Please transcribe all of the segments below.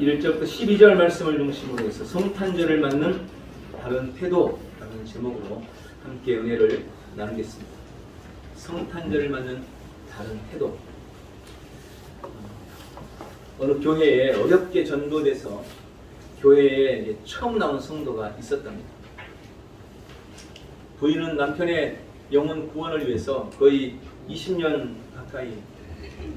1절부터 12절 말씀을 중심으로 해서 성탄절을 맞는 다른 태도라는 제목으로 함께 은혜를 나누겠습니다. 성탄절을 맞는 다른 태도. 어느 교회에 어렵게 전도돼서 교회에 처음 나온 성도가 있었답니다. 부인은 남편의 영혼 구원을 위해서 거의 20년 가까이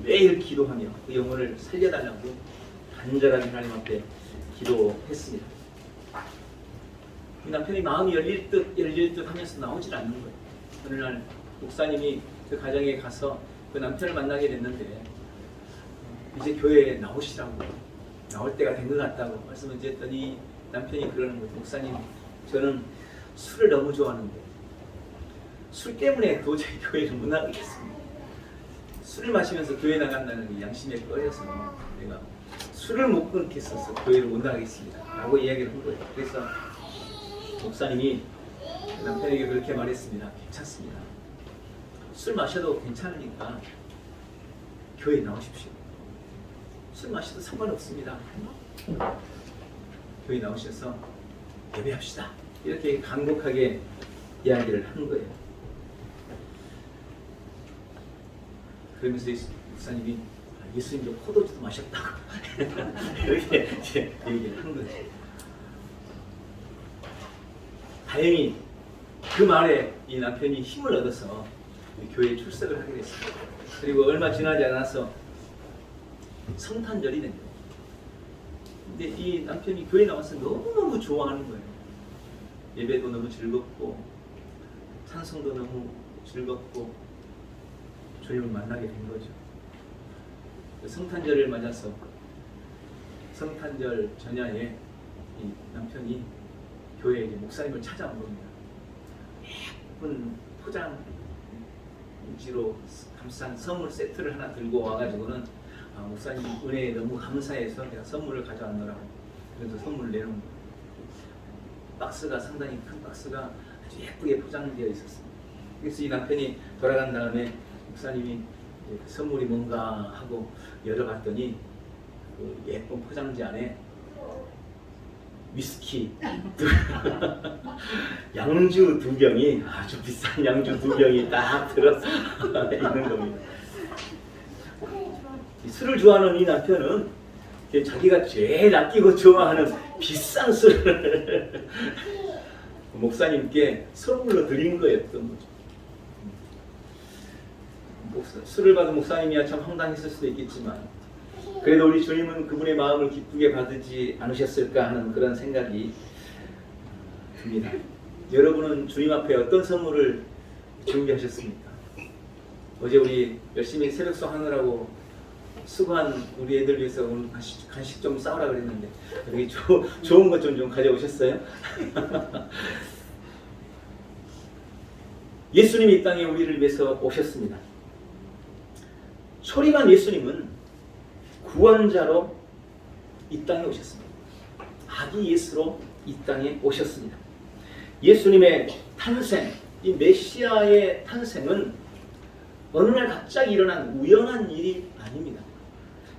매일 기도하며 그 영혼을 살려달라고 간절하게 하나님 앞에 기도했습니다. 남편이 마음이 열릴 듯 하면서 나오질 않는 거예요. 어느 날 목사님이 그 가정에 가서 그 남편을 만나게 됐는데 이제 교회에 나오시라고, 나올 때가 된 것 같다고 말씀을 드렸더니 남편이 그러는 거예요. 목사님, 저는 술을 너무 좋아하는데 술 때문에 도저히 교회를 못 나가겠습니다. 술을 마시면서 교회 나간다는 양심에 꺼려서 내가 술을 못 끊겠어서 교회를 못 나가겠습니다 라고 이야기를 한 거예요. 그래서 목사님이 남편에게 그렇게 말했습니다. 괜찮습니다. 술 마셔도 괜찮으니까 교회에 나오십시오. 술 마셔도 상관없습니다. 교회에 나오셔서 예배합시다. 이렇게 간곡하게 이야기를 한 거예요. 그러면서 목사님이 예수님도 포도주도 마셨다고 이렇게 얘기를 한 거죠. 다행히 그 말에 이 남편이 힘을 얻어서 교회에 출석을 하게 됐습니다. 그리고 얼마 지나지 않아서 성탄절이 된 거예요. 근데 이 남편이 교회에 나와서 너무너무 좋아하는 거예요. 예배도 너무 즐겁고 찬송도 너무 즐겁고 주님을 만나게 된 거죠. 성탄절을 맞아서 성탄절 전야에 이 남편이 교회에 목사님을 찾아온 겁니다. 예쁜 포장지로 감싼 선물 세트를 하나 들고 와가지고는 목사님 은혜에 너무 감사해서 내가 선물을 가져왔노라고 그래서 선물을 내놓은 거예요. 박스가 상당히 큰 박스가 아주 예쁘게 포장되어 있었습니다. 그래서 이 남편이 돌아간 다음에 목사님이 그 선물이 뭔가 하고 열어봤더니 그 예쁜 포장지 안에 위스키 양주 2병이 아주 비싼 양주 2병이 딱 들어 있는 겁니다. 술을 좋아하는 이 남편은 자기가 제일 아끼고 좋아하는 비싼 술을 목사님께 선물로 드린 거였던 거죠. 술을 받은 목사님이야 참 황당했을 수도 있겠지만 그래도 우리 주님은 그분의 마음을 기쁘게 받지 않으셨을까 하는 그런 생각이 듭니다. 여러분은 주님 앞에 어떤 선물을 준비하셨습니까? 어제 우리 열심히 새벽송 하느라고 수고한 우리 애들 위해서 오늘 간식 좀 싸우라 그랬는데 여기 좋은 것 좀 가져오셨어요? 예수님이 이 땅에 우리를 위해서 오셨습니다. 초림한 예수님은 구원자로 이 땅에 오셨습니다. 아기 예수로 이 땅에 오셨습니다. 예수님의 탄생, 이 메시아의 탄생은 어느 날 갑자기 일어난 우연한 일이 아닙니다.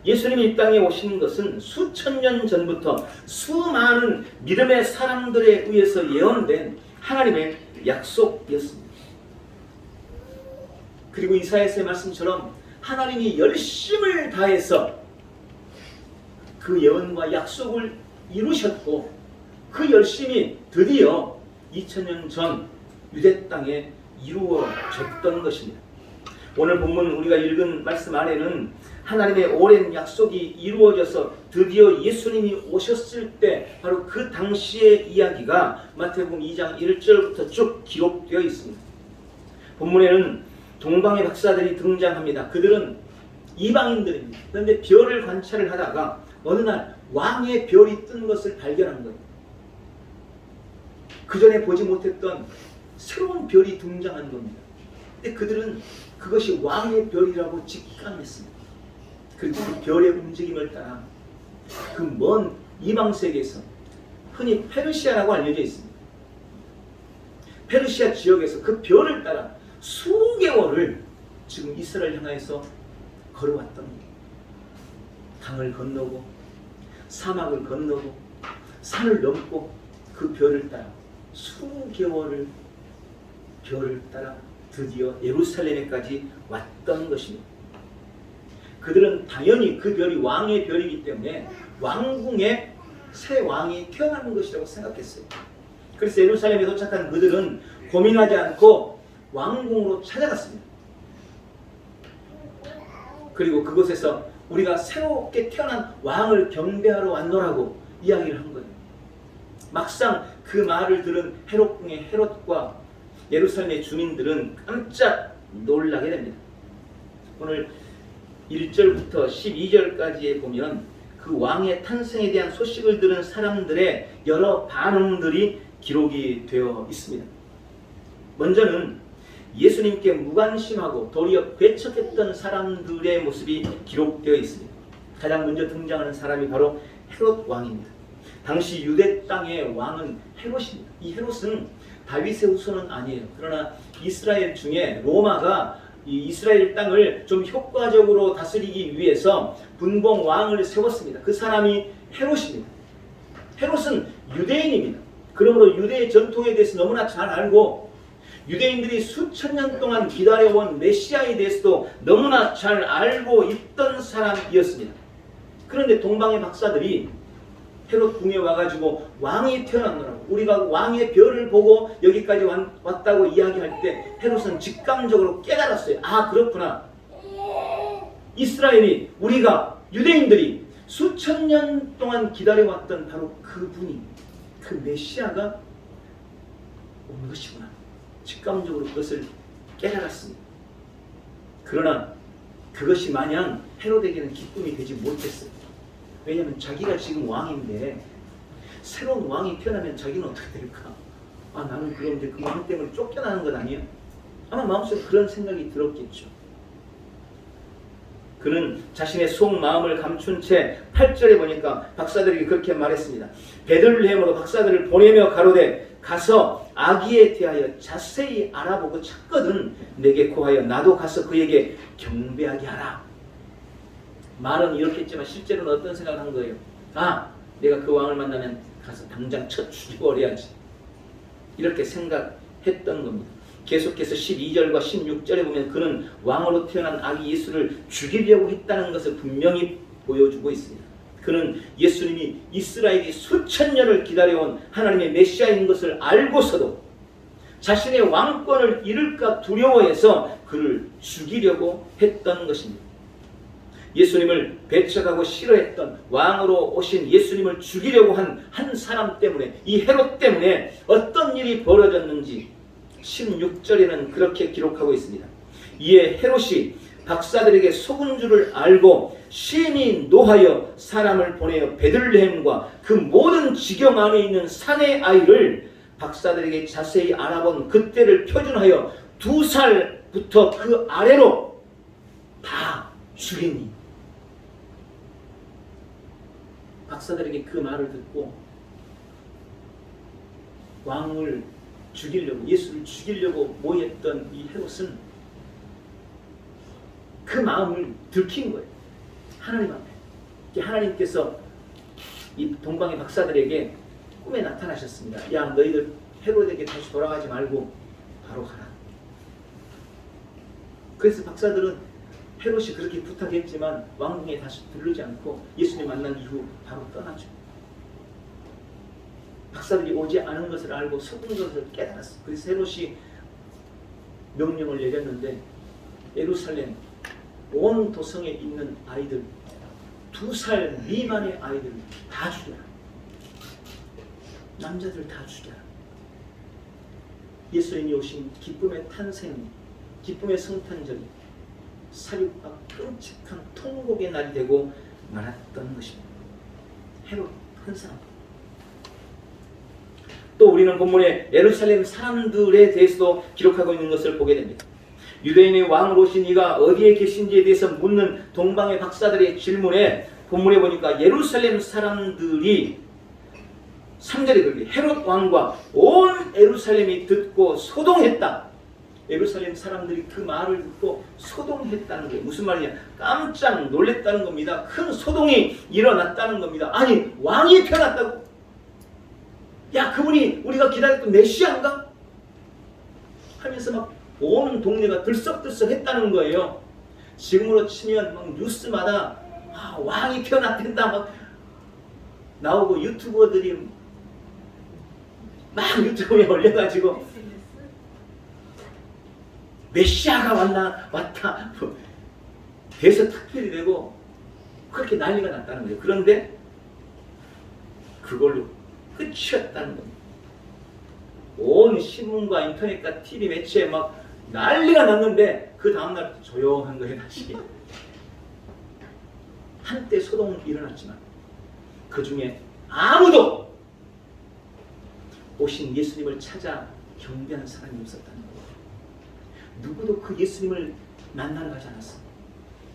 예수님이 이 땅에 오신 것은 수천 년 전부터 수많은 믿음의 사람들에 의해서 예언된 하나님의 약속이었습니다. 그리고 이사야서의 말씀처럼 하나님이 열심을 다해서 그 예언과 약속을 이루셨고 그 열심이 드디어 2000년 전 유대 땅에 이루어졌던 것입니다. 오늘 본문 우리가 읽은 말씀 안에는 하나님의 오랜 약속이 이루어져서 드디어 예수님이 오셨을 때 바로 그 당시의 이야기가 마태복음 2장 1절부터 쭉 기록되어 있습니다. 본문에는 동방의 박사들이 등장합니다. 그들은 이방인들입니다. 그런데 별을 관찰을 하다가 어느 날 왕의 별이 뜬 것을 발견한 거예요. 그 전에 보지 못했던 새로운 별이 등장한 겁니다. 근데 그들은 그것이 왕의 별이라고 직감했습니다. 그리고 그 별의 움직임을 따라 그 먼 이방 세계에서 흔히 페르시아라고 알려져 있습니다. 페르시아 지역에서 그 별을 따라 수개월을 지금 이스라엘 향해서 걸어왔던 겁니다. 강을 건너고 사막을 건너고 산을 넘고 그 별을 따라 수개월을 별을 따라 드디어 예루살렘에까지 왔던 것입니다. 그들은 당연히 그 별이 왕의 별이기 때문에 왕궁에 새 왕이 태어나는 것이라고 생각했어요. 그래서 예루살렘에 도착한 그들은 고민하지 않고 왕궁으로 찾아갔습니다. 그리고 그곳에서 우리가 새롭게 태어난 왕을 경배하러 왔노라고 이야기를 한 거예요. 막상 그 말을 들은 헤롯궁의 헤롯과 예루살렘의 주민들은 깜짝 놀라게 됩니다. 오늘 1절부터 12절까지에 보면 그 왕의 탄생에 대한 소식을 들은 사람들의 여러 반응들이 기록이 되어 있습니다. 먼저는 예수님께 무관심하고 도리어 배척했던 사람들의 모습이 기록되어 있습니다. 가장 먼저 등장하는 사람이 바로 헤롯 왕입니다. 당시 유대 땅의 왕은 헤롯입니다. 이 헤롯은 다윗의 후손은 아니에요. 그러나 이스라엘 중에 로마가 이 이스라엘 땅을 좀 효과적으로 다스리기 위해서 분봉 왕을 세웠습니다. 그 사람이 헤롯입니다. 헤롯은 유대인입니다. 그러므로 유대의 전통에 대해서 너무나 잘 알고 유대인들이 수천 년 동안 기다려온 메시아에 대해서도 너무나 잘 알고 있던 사람이었습니다. 그런데 동방의 박사들이 헤롯 궁에 와가지고 왕이 태어났노라고, 우리가 왕의 별을 보고 여기까지 왔다고 이야기할 때 헤롯은 직감적으로 깨달았어요. 아, 그렇구나. 이스라엘이, 우리가 유대인들이 수천 년 동안 기다려왔던 바로 그분이, 그 메시아가 온 것이구나. 직감적으로 그것을 깨달았습니다. 그러나 그것이 마냥 헤롯에게는 기쁨이 되지 못했어요. 왜냐하면 자기가 지금 왕인데 새로운 왕이 태어나면 자기는 어떻게 될까? 아, 나는 그럼 이제 그 왕 때문에 쫓겨나는 것 아니야? 아마 마음속에 그런 생각이 들었겠죠. 그는 자신의 속마음을 감춘 채 8절에 보니까 박사들에게 그렇게 말했습니다. 베들레헴으로 박사들을 보내며 가로되 가서 아기에 대하여 자세히 알아보고 찾거든 내게 고하여 나도 가서 그에게 경배하게 하라. 말은 이렇게 했지만 실제로는 어떤 생각을 한 거예요? 아, 내가 그 왕을 만나면 가서 당장 쳐 죽여버려야지. 이렇게 생각했던 겁니다. 계속해서 12절과 16절에 보면 그는 왕으로 태어난 아기 예수를 죽이려고 했다는 것을 분명히 보여주고 있습니다. 그는 예수님이 이스라엘이 수천 년을 기다려온 하나님의 메시아인 것을 알고서도 자신의 왕권을 잃을까 두려워해서 그를 죽이려고 했던 것입니다. 예수님을 배척하고 싫어했던 왕으로 오신 예수님을 죽이려고 한 사람 때문에, 이 헤롯 때문에 어떤 일이 벌어졌는지 16절에는 그렇게 기록하고 있습니다. 이에 헤롯이 박사들에게 속은 줄을 알고 심히 노하여 사람을 보내어 베들레헴과 그 모든 지경 안에 있는 산의 아이를 박사들에게 자세히 알아본 그때를 표준하여 2살부터 그 아래로 다 죽이니. 박사들에게 그 말을 듣고 왕을 죽이려고, 예수를 죽이려고 모였던 이 헤롯은 그 마음을 들킨 거예요. 하나님 앞에. 하나님께서 이 동방의 박사들에게 꿈에 나타나셨습니다. 야, 너희들 헤롯에게 다시 돌아가지 말고 바로 가라. 그래서 박사들은 헤롯이 그렇게 부탁했지만 왕궁에 다시 들르지 않고 예수님 만난 이후 바로 떠나죠. 박사들이 오지 않은 것을 알고 속은 것을 깨달았어요. 그래서 헤롯이 명령을 내렸는데 예루살렘 온 도성에 있는 아이들, 2살 미만의 아이들 다 죽여라. 남자들 다 죽여라. 예수님이 오신 기쁨의 탄생, 기쁨의 성탄절이 사륙과 끔찍한 통곡의 날이 되고 말았던 것입니다. 헤롯 한 사람. 또 우리는 본문에 예루살렘 사람들에 대해서도 기록하고 있는 것을 보게 됩니다. 유대인의 왕으로 오신 이가 어디에 계신지에 대해서 묻는 동방의 박사들의 질문에 본문에 보니까 예루살렘 사람들이 3절에 그렇게 헤롯 왕과 온 예루살렘이 듣고 소동했다. 예루살렘 사람들이 그 말을 듣고 소동했다는 거예요. 무슨 말이냐? 깜짝 놀랐다는 겁니다. 큰 소동이 일어났다는 겁니다. 아니, 왕이 태어났다고? 야, 그분이 우리가 기다렸던 메시아인가? 하면서 막 온 동네가 들썩들썩 했다는 거예요. 지금으로 치면 막 뉴스마다 왕이 태어났댄다 막 나오고, 유튜버들이 막 유튜브에 올려가지고 메시아가 왔다 대서 특별히 되고 그렇게 난리가 났다는 거예요. 그런데 그걸로 끝이었다는 겁니다. 온 신문과 인터넷과 TV 매체에 막 난리가 났는데 그 다음날 조용한 거예요. 다시 한때 소동은 일어났지만 그 중에 아무도 오신 예수님을 찾아 경배하는 사람이 없었다는 거예요. 누구도 그 예수님을 만나러 가지 않았습니다.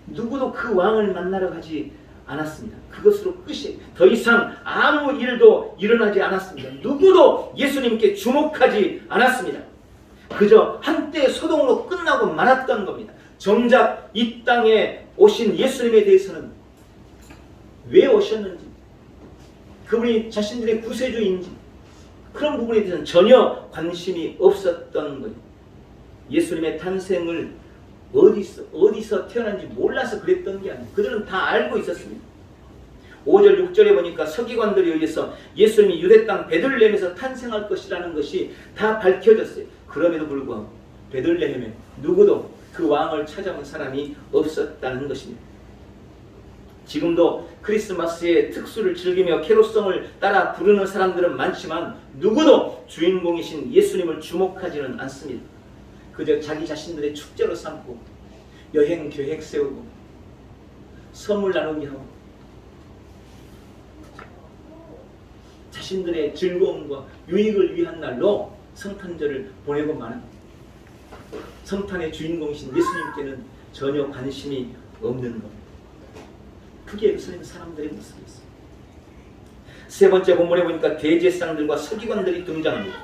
누구도 그 왕을 만나러 가지 않았습니다. 그것으로 끝이, 더 이상 아무 일도 일어나지 않았습니다. 누구도 예수님께 주목하지 않았습니다. 그저 한때 소동으로 끝나고 말았던 겁니다. 정작 이 땅에 오신 예수님에 대해서는 왜 오셨는지, 그분이 자신들의 구세주인지 그런 부분에 대해서는 전혀 관심이 없었던 거예요. 예수님의 탄생을 어디서 태어난지 몰라서 그랬던 게 아니에요. 그들은 다 알고 있었습니다. 5절 6절에 보니까 서기관들에 의해서 예수님이 유대 땅 베들레헴에서 탄생할 것이라는 것이 다 밝혀졌어요. 그럼에도 불구하고 베들레헴에 누구도 그 왕을 찾아온 사람이 없었다는 것입니다. 지금도 크리스마스의 특수를 즐기며 캐롤송을 따라 부르는 사람들은 많지만 누구도 주인공이신 예수님을 주목하지는 않습니다. 그저 자기 자신들의 축제로 삼고 여행 계획 세우고 선물 나누기 하고 자신들의 즐거움과 유익을 위한 날로 성탄절을 보내고 마는, 성탄의 주인공이신 예수님께는 전혀 관심이 없는 겁니다. 그게 예루살렘 사람들의 모습이었어요. 세 번째 본문에 보니까 대제사장들과 서기관들이 등장합니다.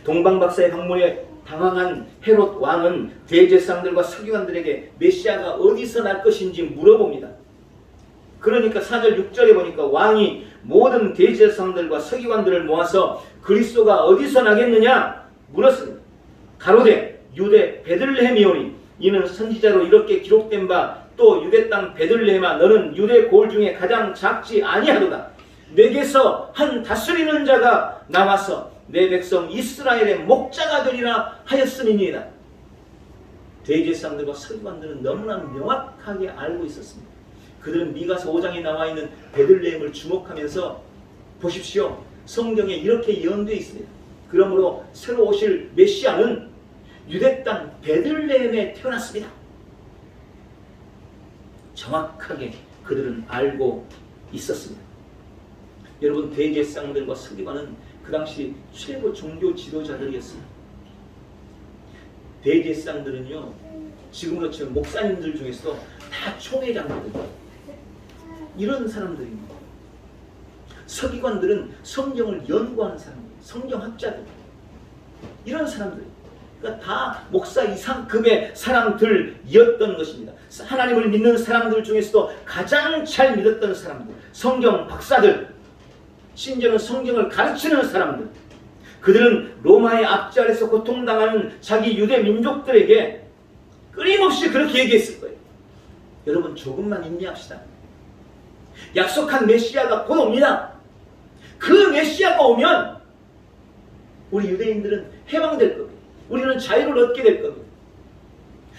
동방박사의 방문에 당황한 헤롯 왕은 대제사장들과 서기관들에게 메시아가 어디서 날 것인지 물어봅니다. 그러니까 4절 6절에 보니까 왕이 모든 대제사장들과 서기관들을 모아서 그리스도가 어디서 나겠느냐 물었습니다. 가로되 유대 베들레헴이오니 이는 선지자로 이렇게 기록된 바 또 유대 땅 베들레헴아 너는 유대 고을 중에 가장 작지 아니하도다. 내게서 한 다스리는 자가 나와서 내 백성 이스라엘의 목자가 되리라 하였음이니이다. 대제사장들과 서기관들은 너무나 명확하게 알고 있었습니다. 그들은 미가서 5장에 나와 있는 베들레헴을 주목하면서 보십시오. 성경에 이렇게 예언되어 있습니다. 그러므로 새로 오실 메시아는 유대 땅 베들레헴에 태어났습니다. 정확하게 그들은 알고 있었습니다. 여러분, 대제사장들과 서기관은 그 당시 최고 종교 지도자들이었습니다. 대제사장들은요, 지금으로 치면 목사님들 중에서도 다 총회장들, 이런 사람들입니다. 서기관들은 성경을 연구하는 사람들, 성경학자들, 이런 사람들, 그러니까 다 목사 이상급의 사람들이었던 것입니다. 하나님을 믿는 사람들 중에서도 가장 잘 믿었던 사람들, 성경 박사들, 심지어는 성경을 가르치는 사람들, 그들은 로마의 압제 아래서 고통당하는 자기 유대 민족들에게 끊임없이 그렇게 얘기했을 거예요. 여러분, 조금만 인내합시다. 약속한 메시아가 곧 옵니다. 그 메시아가 오면 우리 유대인들은 해방될 겁니다. 우리는 자유를 얻게 될 겁니다.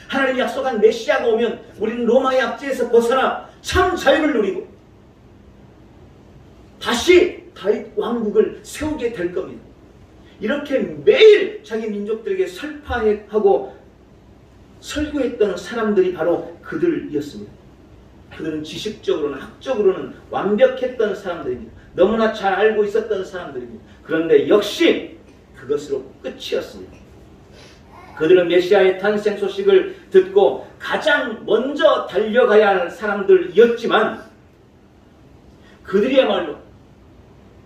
하나님이 약속한 메시아가 오면 우리는 로마의 압제에서 벗어나 참 자유를 누리고 다시 다윗 왕국을 세우게 될 겁니다. 이렇게 매일 자기 민족들에게 설파하고 설교했던 사람들이 바로 그들이었습니다. 그들은 지식적으로는 학적으로는 완벽했던 사람들입니다. 너무나 잘 알고 있었던 사람들입니다. 그런데 역시 그것으로 끝이었습니다. 그들은 메시아의 탄생 소식을 듣고 가장 먼저 달려가야 할 사람들이었지만 그들이야말로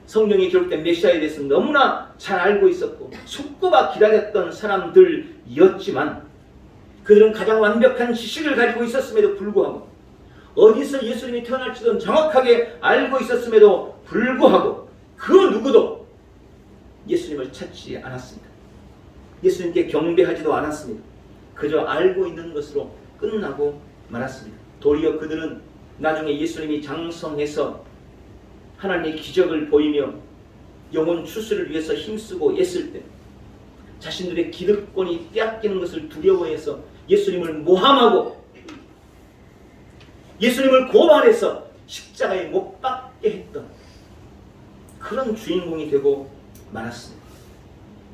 성경에 기록된 메시아에 대해서 너무나 잘 알고 있었고 손꼽아 기다렸던 사람들이었지만 그들은 가장 완벽한 지식을 가지고 있었음에도 불구하고 어디서 예수님이 태어날지도 정확하게 알고 있었음에도 불구하고 그 누구도 예수님을 찾지 않았습니다. 예수님께 경배하지도 않았습니다. 그저 알고 있는 것으로 끝나고 말았습니다. 도리어 그들은 나중에 예수님이 장성해서 하나님의 기적을 보이며 영혼 추수를 위해서 힘쓰고 애쓸 때 자신들의 기득권이 빼앗기는 것을 두려워해서 예수님을 모함하고 예수님을 고발해서 십자가에 못 박게 했던 그런 주인공이 되고 말았습니다.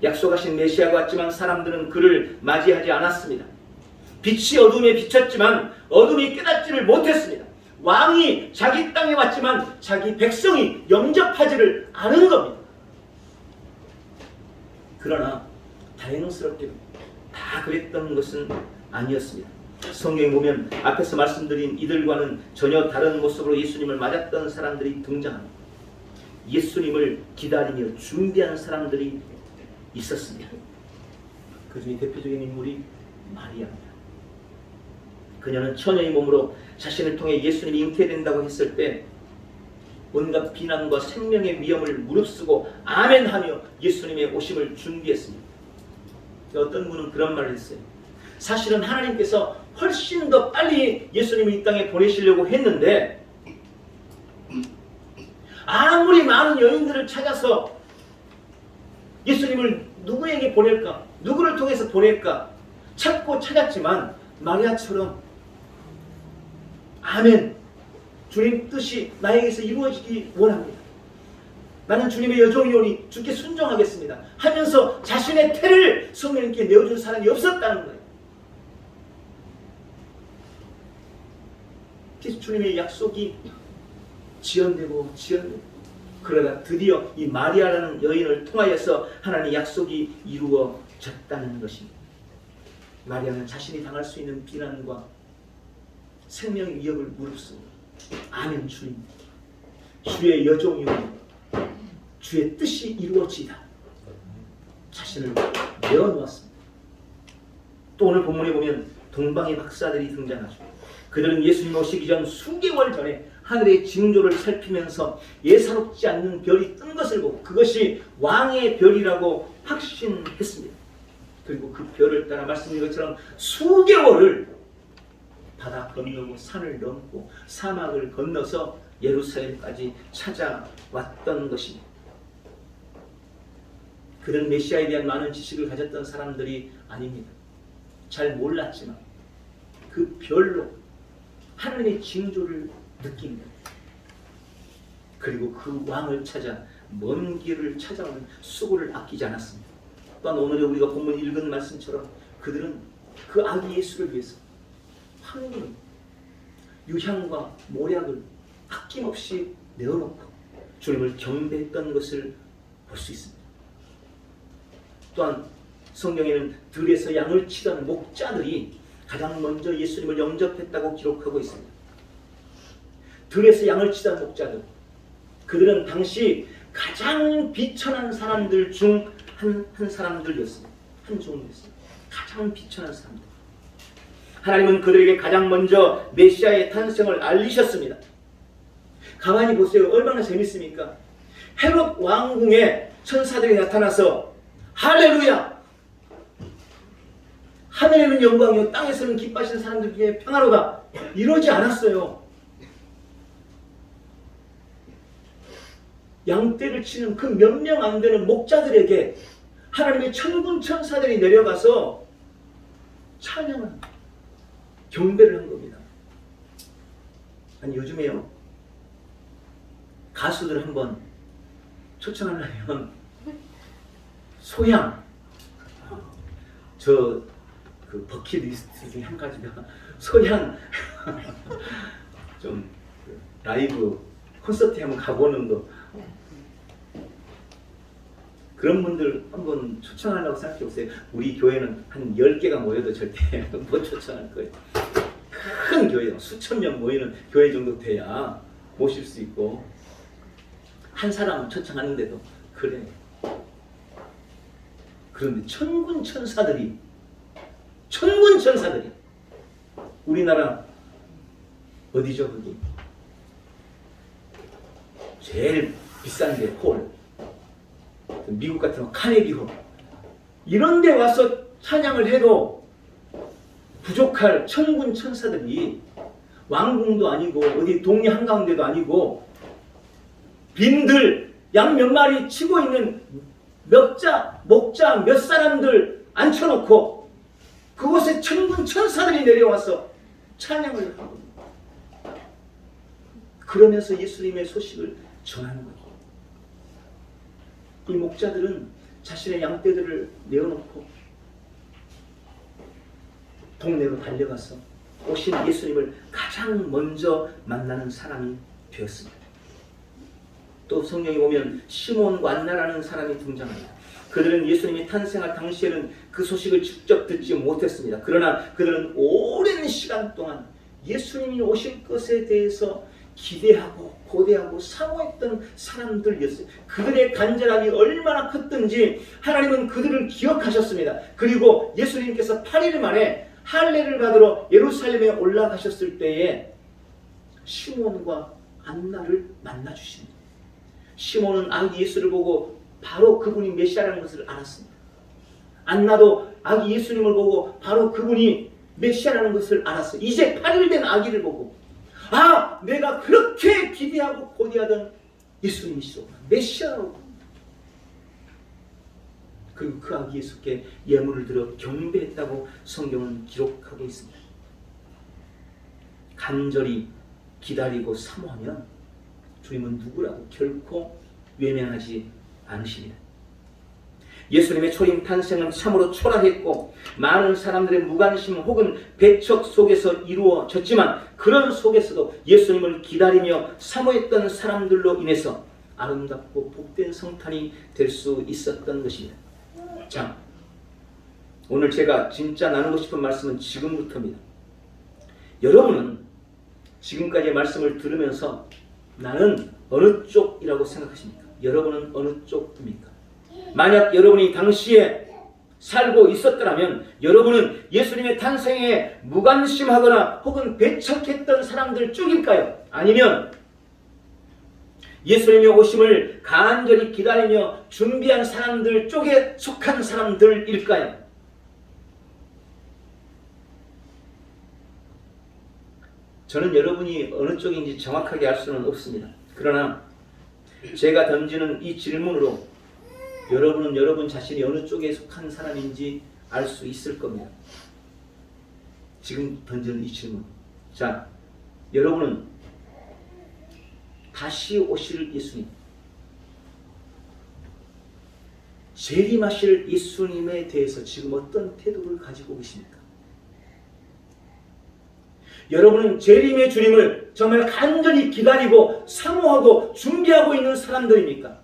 약속하신 메시아가 왔지만 사람들은 그를 맞이하지 않았습니다. 빛이 어둠에 비쳤지만 어둠이 깨닫지를 못했습니다. 왕이 자기 땅에 왔지만 자기 백성이 영접하지를 않은 겁니다. 그러나 다행스럽게도 다 그랬던 것은 아니었습니다. 성경에 보면 앞에서 말씀드린 이들과는 전혀 다른 모습으로 예수님을 맞았던 사람들이 등장합니다. 예수님을 기다리며 준비한 사람들이 있었습니다. 그 중에 대표적인 인물이 마리아입니다. 그녀는 처녀의 몸으로 자신을 통해 예수님이 잉태된다고 했을 때 온갖 비난과 생명의 위험을 무릅쓰고 아멘하며 예수님의 오심을 준비했습니다. 어떤 분은 그런 말을 했어요. 사실은 하나님께서 훨씬 더 빨리 예수님을 이 땅에 보내시려고 했는데 아무리 많은 여인들을 찾아서 예수님을 누구에게 보낼까? 누구를 통해서 보낼까? 찾고 찾았지만 마리아처럼 아멘, 주님 뜻이 나에게서 이루어지기 원합니다. 나는 주님의 여종이오니 주께 순종하겠습니다 하면서 자신의 태를 성령님께 내어준 사람이 없었다는 거예요. 그래서 주님의 약속이 지연되고 그러다 드디어 이 마리아라는 여인을 통하여서 하나님의 약속이 이루어졌다는 것입니다. 마리아는 자신이 당할 수 있는 비난과 생명의 위협을 무릅쓰고 아멘 주님, 주의 여종이오니 주의 뜻이 이루어지다 자신을 내어놓았습니다. 또 오늘 본문에 보면 동방의 박사들이 등장하죠. 그들은 예수님 오시기 전 수개월 전에 하늘의 징조를 살피면서 예사롭지 않는 별이 뜬 것을 보고 그것이 왕의 별이라고 확신했습니다. 그리고 그 별을 따라 말씀드린 것처럼 수개월을 바다 건너고 산을 넘고 사막을 건너서 예루살렘까지 찾아왔던 것입니다. 그들은 메시아에 대한 많은 지식을 가졌던 사람들이 아닙니다. 잘 몰랐지만 그 별로 하나님의 징조를 느낍니다. 그리고 그 왕을 찾아 먼 길을 찾아오는 수고를 아끼지 않았습니다. 또한 오늘의 우리가 본문 읽은 말씀처럼 그들은 그 아기 예수를 위해서 황금, 유향과 모략을 아낌없이 내어놓고 주님을 경배했던 것을 볼 수 있습니다. 또한 성경에는 들에서 양을 치던 목자들이 가장 먼저 예수님을 영접했다고 기록하고 있습니다. 들에서 양을 치던 목자들, 그들은 당시 가장 비천한 사람들 중 한 사람들이었습니다. 한 종류였습니다. 가장 비천한 사람들. 하나님은 그들에게 가장 먼저 메시아의 탄생을 알리셨습니다. 가만히 보세요. 얼마나 재밌습니까? 헤롯 왕궁에 천사들이 나타나서 할렐루야! 하늘에는 영광이요 땅에서는 기뻐하시는 사람들에게 평화로다. 이러지 않았어요. 양떼를 치는 그 몇 명 안 되는 목자들에게 하나님의 천군 천사들이 내려가서 찬양을, 경배를 한 겁니다. 아니 요즘에요, 가수들 한번 초청하려면 소양, 그 버킷리스트 중에 한 가지가 소양 좀 라이브 콘서트에 한번 가보는 거, 그런 분들 한번 초청하려고 생각해 보세요. 우리 교회는 한 10개가 모여도 절대 못 초청할 거예요. 큰 교회, 수천 명 모이는 교회 정도 돼야 모실 수 있고, 한 사람은 초청하는데도 그래. 그런데 천군 천사들이 우리나라 어디죠 거기? 제일 비싼 데 홀. 미국 같은 거 카네기 홀. 이런 데 와서 찬양을 해도 부족할 천군 천사들이 왕궁도 아니고 어디 동네 한가운데도 아니고 빈들 양 몇 마리 치고 있는 목자 몇 사람들 앉혀놓고 그곳에 천군 천사들이 내려와서 찬양을 하고 그러면서 예수님의 소식을 전하는 거예요. 이 목자들은 자신의 양떼들을 내어놓고 동네로 달려가서 오신 예수님을 가장 먼저 만나는 사람이 되었습니다. 또 성경에 보면 시몬과 안나라는 사람이 등장합니다. 그들은 예수님이 탄생할 당시에는 그 소식을 직접 듣지 못했습니다. 그러나 그들은 오랜 시간 동안 예수님이 오실 것에 대해서 기대하고 고대하고 사모했던 사람들이었어요. 그들의 간절함이 얼마나 컸든지 하나님은 그들을 기억하셨습니다. 그리고 예수님께서 8일 만에 할례를 받으러 예루살렘에 올라가셨을 때에 시몬과 안나를 만나주십니다. 시몬은 아기 예수를 보고 바로 그분이 메시아라는 것을 알았습니다. 안나도 아기 예수님을 보고 바로 그분이 메시아라는 것을 알았어요. 이제 8일 된 아기를 보고 아, 내가 그렇게 기대하고 고대하던 예수님이시오. 메시아라고. 그리고 그 아기 예수께 예물을 들어 경배했다고 성경은 기록하고 있습니다. 간절히 기다리고 사모하면 주님은 누구라고 결코 외면하지 않으십니다. 예수님의 초림 탄생은 참으로 초라했고 많은 사람들의 무관심 혹은 배척 속에서 이루어졌지만 그런 속에서도 예수님을 기다리며 사모했던 사람들로 인해서 아름답고 복된 성탄이 될 수 있었던 것입니다. 자, 오늘 제가 진짜 나누고 싶은 말씀은 지금부터입니다. 여러분은 지금까지의 말씀을 들으면서 나는 어느 쪽이라고 생각하십니까? 여러분은 어느 쪽입니까? 만약 여러분이 당시에 살고 있었더라면 여러분은 예수님의 탄생에 무관심하거나 혹은 배척했던 사람들 쪽일까요? 아니면 예수님의 오심을 간절히 기다리며 준비한 사람들 쪽에 속한 사람들일까요? 저는 여러분이 어느 쪽인지 정확하게 알 수는 없습니다. 그러나 제가 던지는 이 질문으로 여러분은 여러분 자신이 어느 쪽에 속한 사람인지 알 수 있을 겁니다. 지금 던지는 이 질문. 자, 여러분은 다시 오실 예수님, 재림하실 예수님에 대해서 지금 어떤 태도를 가지고 계십니까? 여러분은 재림의 주님을 정말 간절히 기다리고 사모하고 준비하고 있는 사람들입니까?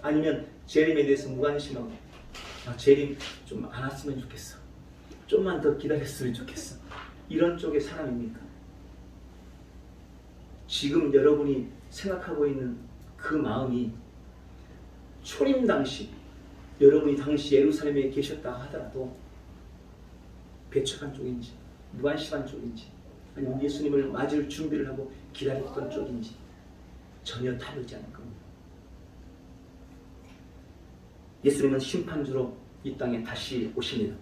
아니면 재림에 대해서 무관심하고 재림 좀 안 왔으면 좋겠어, 좀만 더 기다렸으면 좋겠어, 이런 쪽의 사람입니까? 지금 여러분이 생각하고 있는 그 마음이 초림 당시 여러분이 당시 예루살렘에 계셨다 하더라도 배척한 쪽인지 무관심한 쪽인지 아니면 예수님을 맞을 준비를 하고 기다렸던 쪽인지 전혀 다르지 않을 겁니다. 예수님은 심판주로 이 땅에 다시 오십니다.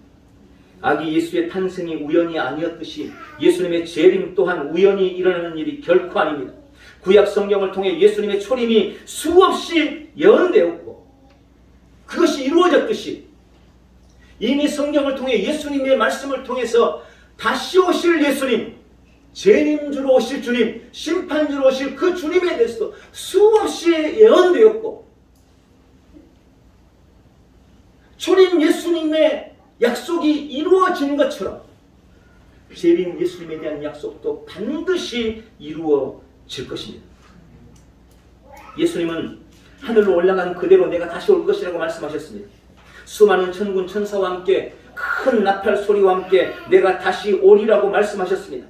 아기 예수의 탄생이 우연이 아니었듯이 예수님의 재림 또한 우연히 일어나는 일이 결코 아닙니다. 구약 성경을 통해 예수님의 초림이 수없이 예언되었고 그것이 이루어졌듯이 이미 성경을 통해 예수님의 말씀을 통해서 다시 오실 예수님, 재림주로 오실 주님, 심판주로 오실 그 주님에 대해서도 수없이 예언되었고 초림 예수님의 약속이 이루어진 것처럼 재림 예수님에 대한 약속도 반드시 이루어질 것입니다. 예수님은 하늘로 올라간 그대로 내가 다시 올 것이라고 말씀하셨습니다. 수많은 천군 천사와 함께 큰 나팔 소리와 함께 내가 다시 오리라고 말씀하셨습니다.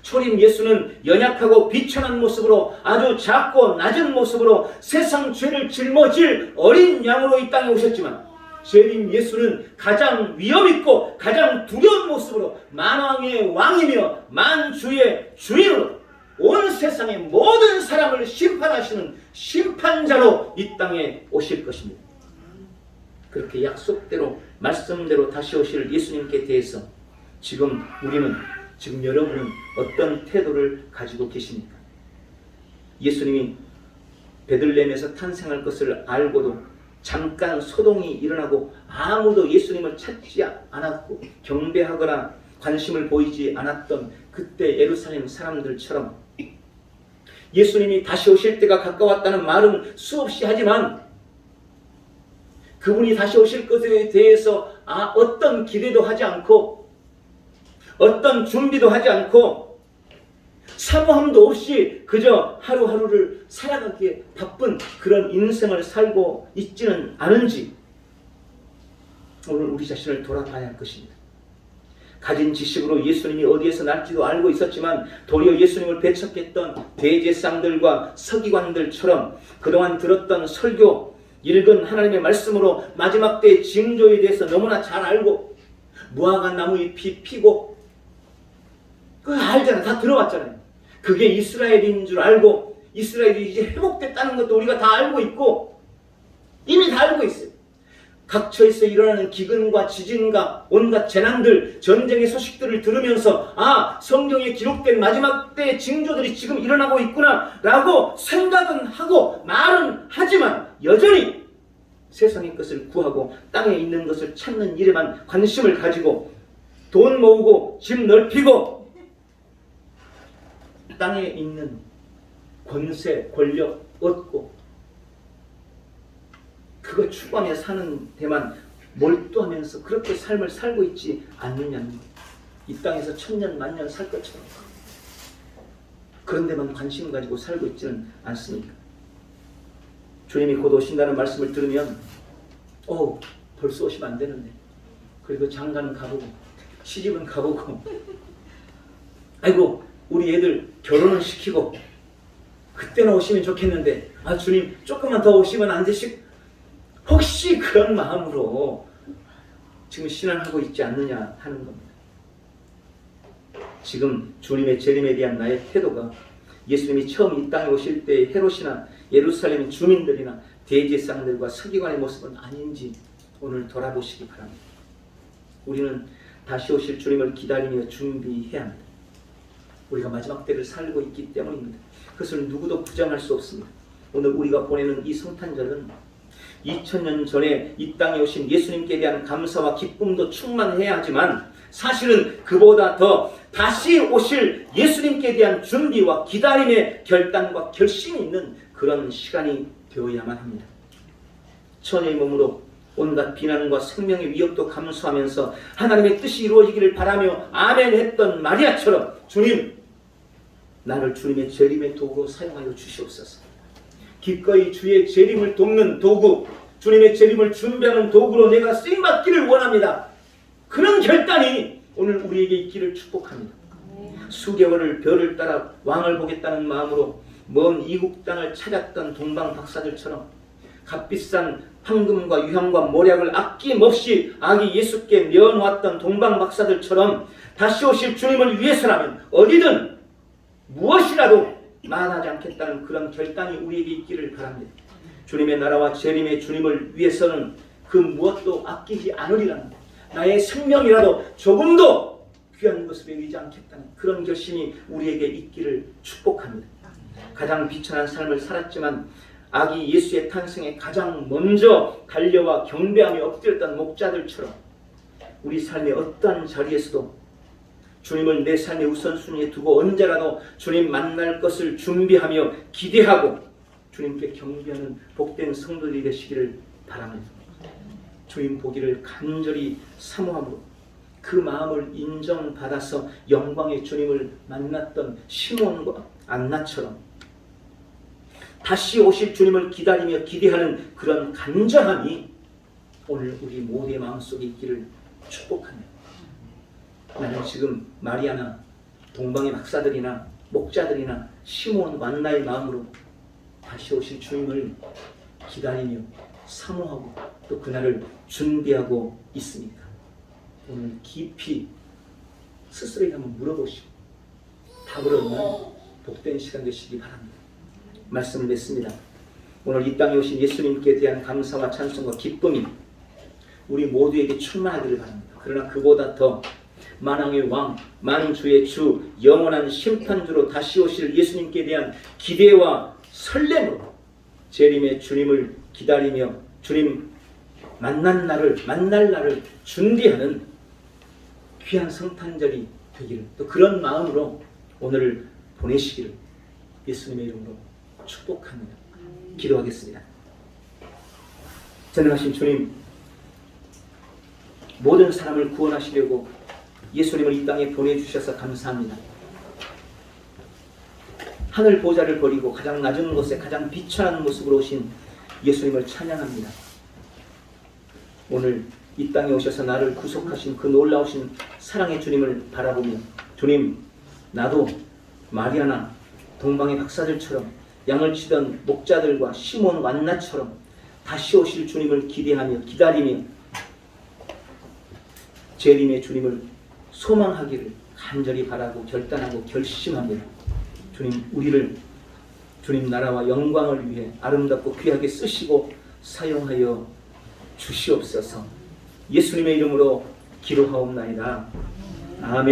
초림 예수는 연약하고 비천한 모습으로 아주 작고 낮은 모습으로 세상 죄를 짊어질 어린 양으로 이 땅에 오셨지만 재림 예수는 가장 위험있고 가장 두려운 모습으로 만왕의 왕이며 만주의 주인으로 온 세상의 모든 사람을 심판하시는 심판자로 이 땅에 오실 것입니다. 그렇게 약속대로 말씀대로 다시 오실 예수님께 대해서 지금 여러분은 어떤 태도를 가지고 계십니까? 예수님이 베들레헴에서 탄생할 것을 알고도 잠깐 소동이 일어나고 아무도 예수님을 찾지 않았고 경배하거나 관심을 보이지 않았던 그때 예루살렘 사람들처럼 예수님이 다시 오실 때가 가까웠다는 말은 수없이 하지만 그분이 다시 오실 것에 대해서 어떤 기대도 하지 않고 어떤 준비도 하지 않고 사모함도 없이 그저 하루하루를 살아가기에 바쁜 그런 인생을 살고 있지는 않은지 오늘 우리 자신을 돌아봐야 할 것입니다. 가진 지식으로 예수님이 어디에서 날지도 알고 있었지만 도리어 예수님을 배척했던 대제사장들과 서기관들처럼 그동안 들었던 설교, 읽은 하나님의 말씀으로 마지막 때의 징조에 대해서 너무나 잘 알고 무화과 나무 잎이 피고 그거 알잖아요. 다 들어봤잖아요. 그게 이스라엘인 줄 알고 이스라엘이 이제 회복됐다는 것도 우리가 다 알고 있고 이미 다 알고 있어요. 각처에서 일어나는 기근과 지진과 온갖 재난들, 전쟁의 소식들을 들으면서 성경에 기록된 마지막 때의 징조들이 지금 일어나고 있구나 라고 생각은 하고 말은 하지만 여전히 세상의 것을 구하고 땅에 있는 것을 찾는 일에만 관심을 가지고 돈 모으고 집 넓히고 땅에 있는 권세, 권력 얻고 그거 추구하며 사는 데만 몰두하면서 그렇게 삶을 살고 있지 않느냐는 거예요. 이 땅에서 천년 만년 살 것처럼 그런 데만 관심 가지고 살고 있지는 않습니까? 주님이 곧 오신다는 말씀을 들으면 벌써 오시면 안 되는데 그래도 장가는 가보고 시집은 가보고 아이고 우리 애들 결혼을 시키고 그때는 오시면 좋겠는데 주님 조금만 더 오시면 안 되시 혹시 그런 마음으로 지금 신앙하고 있지 않느냐 하는 겁니다. 지금 주님의 재림에 대한 나의 태도가 예수님이 처음 이 땅에 오실 때 헤롯이나 예루살렘 주민들이나 대제사장들과 서기관의 모습은 아닌지 오늘 돌아보시기 바랍니다. 우리는 다시 오실 주님을 기다리며 준비해야 합니다. 우리가 마지막 때를 살고 있기 때문입니다. 그것을 누구도 부정할 수 없습니다. 오늘 우리가 보내는 이 성탄절은 2000년 전에 이 땅에 오신 예수님께 대한 감사와 기쁨도 충만해야 하지만 사실은 그보다 더 다시 오실 예수님께 대한 준비와 기다림의 결단과 결심이 있는 그런 시간이 되어야만 합니다. 천의 몸으로 온갖 비난과 생명의 위협도 감수하면서 하나님의 뜻이 이루어지기를 바라며 아멘 했던 마리아처럼 주님, 나를 주님의 재림의 도구로 사용하여 주시옵소서. 기꺼이 주의 재림을 돕는 도구, 주님의 재림을 준비하는 도구로 내가 쓰임받기를 원합니다. 그런 결단이 오늘 우리에게 있기를 축복합니다. 수개월을 별을 따라 왕을 보겠다는 마음으로 먼 이국 땅을 찾았던 동방 박사들처럼 값비싼 황금과 유향과 모략을 아낌없이 아기 예수께 내어놓았던 동방 박사들처럼 다시 오실 주님을 위해서라면 어디든 무엇이라도 만하지 않겠다는 그런 결단이 우리에게 있기를 바랍니다. 주님의 나라와 재림의 주님을 위해서는 그 무엇도 아끼지 않으리라는 나의 생명이라도 조금도 귀한 것을 여기지 않겠다는 그런 결심이 우리에게 있기를 축복합니다. 가장 비천한 삶을 살았지만 아기 예수의 탄생에 가장 먼저 달려와 경배하며 엎드렸던 목자들처럼 우리 삶의 어떠한 자리에서도 주님을 내 삶의 우선순위에 두고 언제라도 주님 만날 것을 준비하며 기대하고 주님께 경배하는 복된 성도들이 되시기를 바랍니다. 주님 보기를 간절히 사모함으로 그 마음을 인정받아서 영광의 주님을 만났던 시몬과 안나처럼 다시 오실 주님을 기다리며 기대하는 그런 간절함이 오늘 우리 모두의 마음속에 있기를 축복합니다. 나는 지금 마리아나 동방의 박사들이나 목자들이나 시몬 완나의 마음으로 다시 오실 주님을 기다리며 사모하고 또 그날을 준비하고 있습니까? 오늘 깊이 스스로에게 한번 물어보시고 답을 얻는 복된 시간 되시기 바랍니다. 말씀을 맺습니다. 오늘 이 땅에 오신 예수님께 대한 감사와 찬송과 기쁨이 우리 모두에게 충만하기를 바랍니다. 그러나 그보다 더 만왕의 왕, 만주의 주, 영원한 심판주로 다시 오실 예수님께 대한 기대와 설렘으로 재림의 주님을 기다리며 주님 만날 날을 준비하는 귀한 성탄절이 되기를, 또 그런 마음으로 오늘을 보내시기를 예수님의 이름으로 축복합니다. 기도하겠습니다. 전능하신 주님, 모든 사람을 구원하시려고 예수님을 이 땅에 보내주셔서 감사합니다. 하늘 보좌를 버리고 가장 낮은 곳에 가장 비천한 모습으로 오신 예수님을 찬양합니다. 오늘 이 땅에 오셔서 나를 구속하신 그 놀라우신 사랑의 주님을 바라보며, 주님, 나도 마리아나 동방의 박사들처럼 양을 치던 목자들과 시몬 완나처럼 다시 오실 주님을 기대하며 기다리며 재림의 주님을 소망하기를 간절히 바라고 결단하고 결심합니다. 주님, 우리를 주님 나라와 영광을 위해 아름답고 귀하게 쓰시고 사용하여 주시옵소서. 예수님의 이름으로 기도하옵나이다. 아멘.